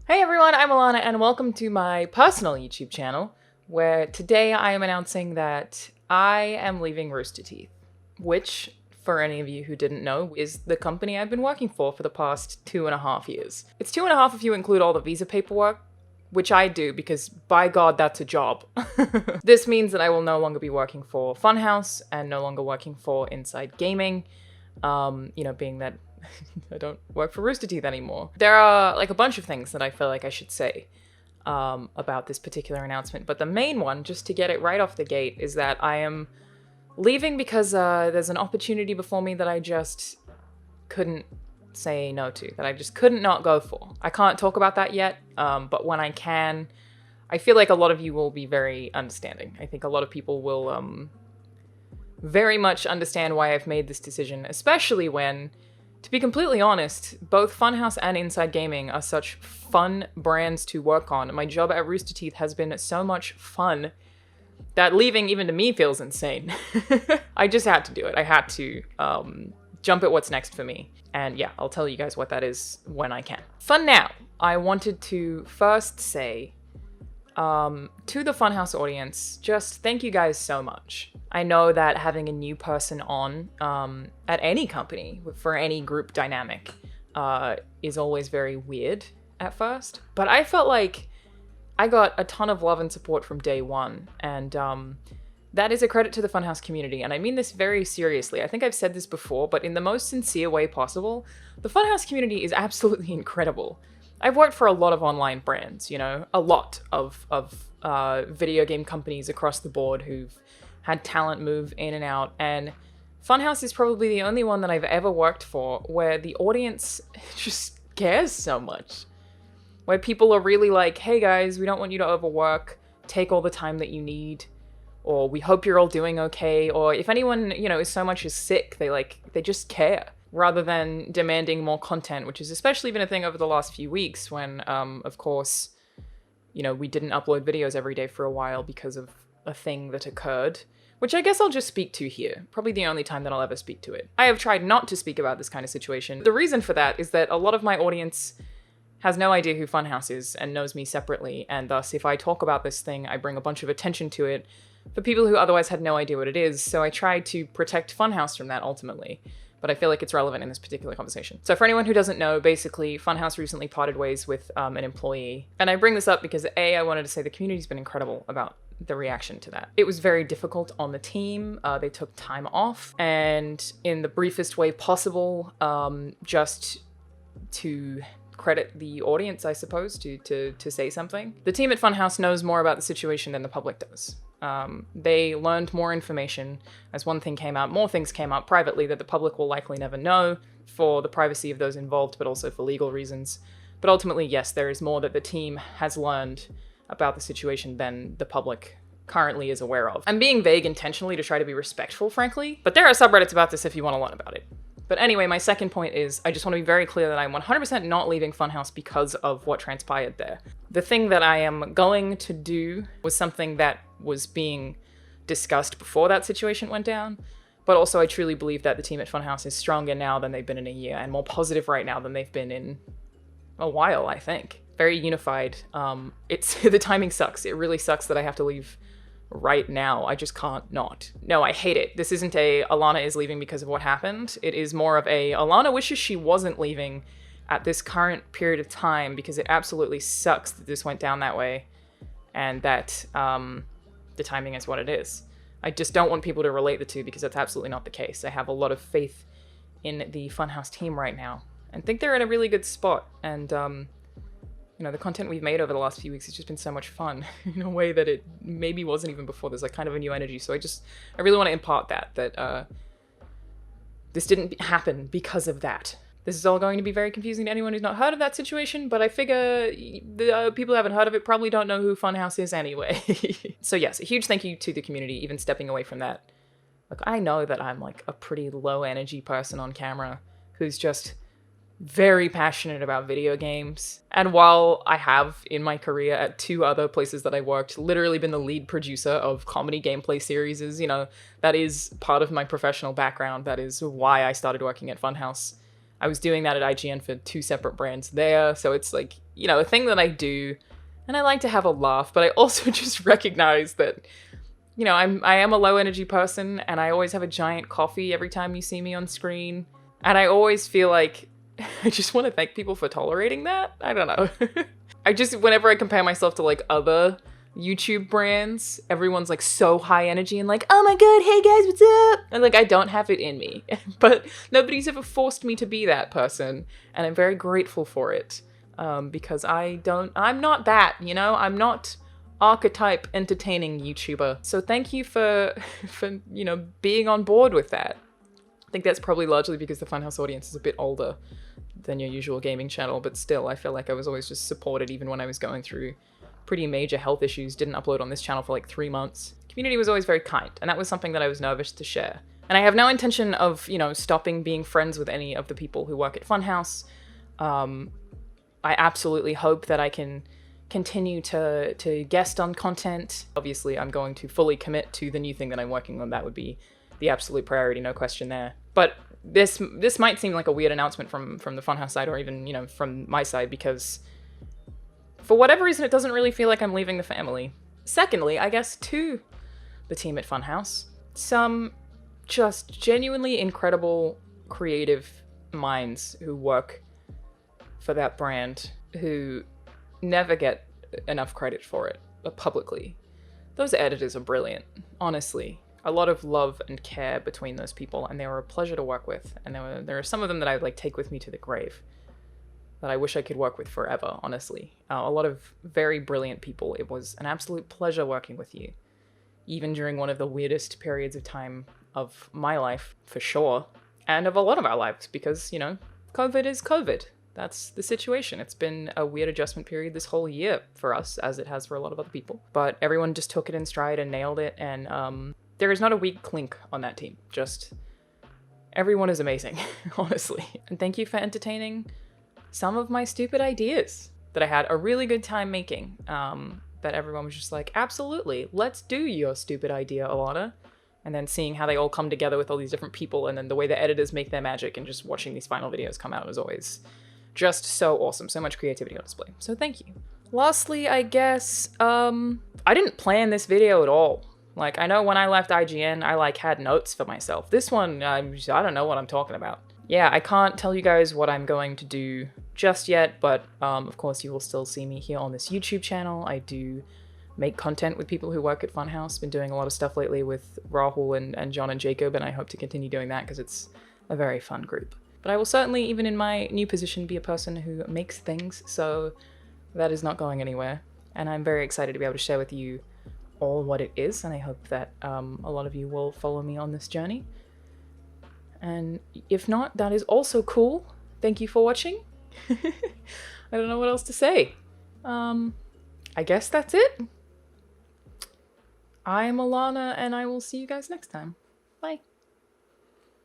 Hey everyone, I'm Alanah and welcome to my personal YouTube channel, where today I am announcing that I am leaving Rooster Teeth, which, for any of you who didn't know, is the company I've been working for the past 2.5 years. It's 2.5 if you include all the visa paperwork, which I do because, by God, that's a job. This means that I will no longer be working for Funhaus and no longer working for Inside Gaming, being that I don't work for Rooster Teeth anymore. There are like a bunch of things that I feel like I should say about this particular announcement, but the main one, just to get it right off the gate, is that I am leaving because there's an opportunity before me that I just couldn't say no to, that I just couldn't not go for. I can't talk about that yet, but when I can, I feel like a lot of you will be very understanding. I think a lot of people will very much understand why I've made this decision, especially when, to be completely honest, both Funhaus and Inside Gaming are such fun brands to work on. My job at Rooster Teeth has been so much fun that leaving even to me feels insane. I just had to do it. I had to jump at what's next for me. And yeah, I'll tell you guys what that is when I can. For now, I wanted to first say to the Funhaus audience, just thank you guys so much. I know that having a new person on at any company for any group dynamic is always very weird at first, but I felt like I got a ton of love and support from day one, and that is a credit to the Funhaus community, and I mean this very seriously. I think I've said this before, but in the most sincere way possible, the Funhaus community is absolutely incredible. I've worked for a lot of online brands, a lot of video game companies across the board who've had talent move in and out, and Funhaus is probably the only one that I've ever worked for where the audience just cares so much. Where people are really like, hey guys, we don't want you to overwork, take all the time that you need, or we hope you're all doing okay, or if anyone, is so much as sick, they just care. Rather than demanding more content, which has especially been a thing over the last few weeks when, of course, we didn't upload videos every day for a while because of a thing that occurred, which I guess I'll just speak to here. Probably the only time that I'll ever speak to it. I have tried not to speak about this kind of situation. The reason for that is that a lot of my audience has no idea who Funhaus is and knows me separately, and thus if I talk about this thing, I bring a bunch of attention to it for people who otherwise had no idea what it is, so I try to protect Funhaus from that ultimately. But I feel like it's relevant in this particular conversation. So for anyone who doesn't know, basically, Funhaus recently parted ways with an employee. And I bring this up because A, I wanted to say the community's been incredible about the reaction to that. It was very difficult on the team. They took time off, and in the briefest way possible, just to credit the audience, I suppose, to say something. The team at Funhaus knows more about the situation than the public does. They learned more information as one thing came out. More things came out privately that the public will likely never know for the privacy of those involved, but also for legal reasons. But ultimately, yes, there is more that the team has learned about the situation than the public currently is aware of. I'm being vague intentionally to try to be respectful, frankly, but there are subreddits about this if you want to learn about it. But anyway, my second point is, I just want to be very clear that I'm 100% not leaving Funhaus because of what transpired there. The thing that I am going to do was something that was being discussed before that situation went down, but also I truly believe that the team at Funhaus is stronger now than they've been in a year, and more positive right now than they've been in a while, I think. Very unified. The timing sucks. It really sucks that I have to leave right now. I just can't not. No, I hate it. This isn't a Alanah is leaving because of what happened. It is more of a Alanah wishes she wasn't leaving at this current period of time because it absolutely sucks that this went down that way and that the timing is what it is. I just don't want people to relate the two because that's absolutely not the case. I have a lot of faith in the Funhaus team right now and think they're in a really good spot, and the content we've made over the last few weeks has just been so much fun in a way that it maybe wasn't even before. There's like kind of a new energy. So I really want to impart that this didn't happen because of that. This is all going to be very confusing to anyone who's not heard of that situation, but I figure the people who haven't heard of it probably don't know who Funhaus is anyway. So yes, a huge thank you to the community, even stepping away from that. Look, I know that I'm like a pretty low energy person on camera who's just very passionate about video games. And while I have, in my career at 2 other places that I worked, literally been the lead producer of comedy gameplay series, that is part of my professional background. That is why I started working at Funhaus. I was doing that at IGN for 2 separate brands there. So it's like, you know, a thing that I do, and I like to have a laugh, but I also just recognize that, you know, I am a low energy person, and I always have a giant coffee every time you see me on screen. And I always feel like I just want to thank people for tolerating that. I don't know. Whenever I compare myself to like other YouTube brands, everyone's like so high energy and like, oh my god, hey guys, what's up? And like, I don't have it in me, but nobody's ever forced me to be that person. And I'm very grateful for it. Because I'm not that, you know, I'm not archetype entertaining YouTuber. So thank you for, you know, being on board with that. I think that's probably largely because the Funhaus audience is a bit older than your usual gaming channel, but still, I feel like I was always just supported even when I was going through pretty major health issues, didn't upload on this channel for like 3 months. The community was always very kind, and that was something that I was nervous to share. And I have no intention of, you know, stopping being friends with any of the people who work at Funhaus. I absolutely hope that I can continue to guest on content. Obviously, I'm going to fully commit to the new thing that I'm working on. That would be the absolute priority, no question there. But this might seem like a weird announcement from the Funhaus side, or even, you know, from my side, because for whatever reason, it doesn't really feel like I'm leaving the family. Secondly, I guess to the team at Funhaus, some just genuinely incredible creative minds who work for that brand, who never get enough credit for it publicly. Those editors are brilliant, honestly. A lot of love and care between those people, and they were a pleasure to work with. And there are some of them that I like take with me to the grave, that I wish I could work with forever, honestly. A lot of very brilliant people. It was an absolute pleasure working with you, even during one of the weirdest periods of time of my life, for sure, and of a lot of our lives, because, you know, COVID is COVID. That's the situation. It's been a weird adjustment period this whole year for us, as it has for a lot of other people. But everyone just took it in stride and nailed it, and there is not a weak link on that team. Just everyone is amazing, honestly. And thank you for entertaining some of my stupid ideas that I had a really good time making. That everyone was just like, absolutely, let's do your stupid idea, Alanah. And then seeing how they all come together with all these different people, and then the way the editors make their magic, and just watching these final videos come out is always just so awesome. So much creativity on display. So thank you. Lastly, I guess, I didn't plan this video at all. Like, I know when I left IGN, I like had notes for myself. This one, I don't know what I'm talking about. Yeah, I can't tell you guys what I'm going to do just yet, but of course you will still see me here on this YouTube channel. I do make content with people who work at Funhaus. Been doing a lot of stuff lately with Rahul and John and Jacob, and I hope to continue doing that because it's a very fun group. But I will certainly, even in my new position, be a person who makes things, so that is not going anywhere. And I'm very excited to be able to share with you all what it is, and I hope that a lot of you will follow me on this journey. And if not, that is also cool. Thank you for watching. I don't know what else to say. I guess that's it. I'm Alanah, and I will see you guys next time. Bye.